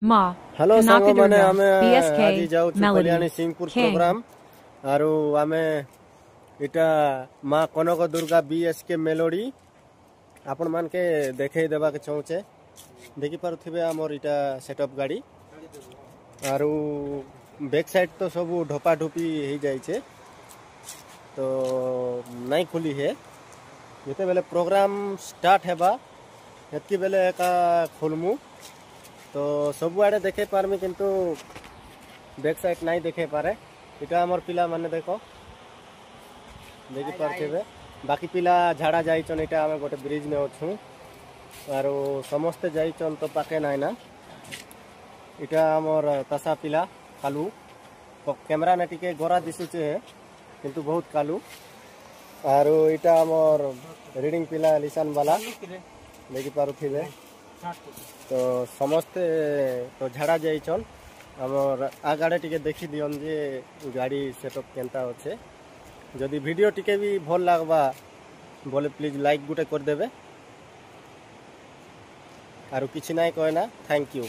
Ma, hello सांग माने Kanakadurga, आमे BSK, आज जाऊ Kalyani Melody, Singhpur King. Program आरु आमे इटा माँ कनक दुर्गा बीएसके मेलोडी आपण मान के देखे देबा के चाहूचे देखि पारुथिबे हमर इटा सेटअप गाड़ी आरु बैक साइड तो सब ढोपा ढोपी हो जाय छे तो नहीं खुली है जते बेले प्रोग्राम स्टार्ट हेबा हेतकी बेले का खोलमु तो सब आड़े देखे पारमी किंतु बैक साइड नहीं देखे पारे इटा हमर पिला माने देखो देखि पारथिबे बाकी पिला झाड़ा जाइछन इटा हम गोटे ब्रिज में अछु आरो समस्त जाइछन तो पाके नाय ना इटा हमर तसा पिला कालू तो कैमरा ने टिके गोरा दिसुचे किंतु बहुत कालू आरो इटा हमर रीडिंग पिला लिसन वाला देखि पारुथिबे तो समस्ते तो झाड़ा जाइछन हमर आगाड़े टिके देखि दियन जे गाड़ी सेटअप केनता होचे जदि वीडियो टिके भी भल लागबा बोले प्लीज लाइक गुटे कर देबे आरो किछि नाय कहना थैंक यू।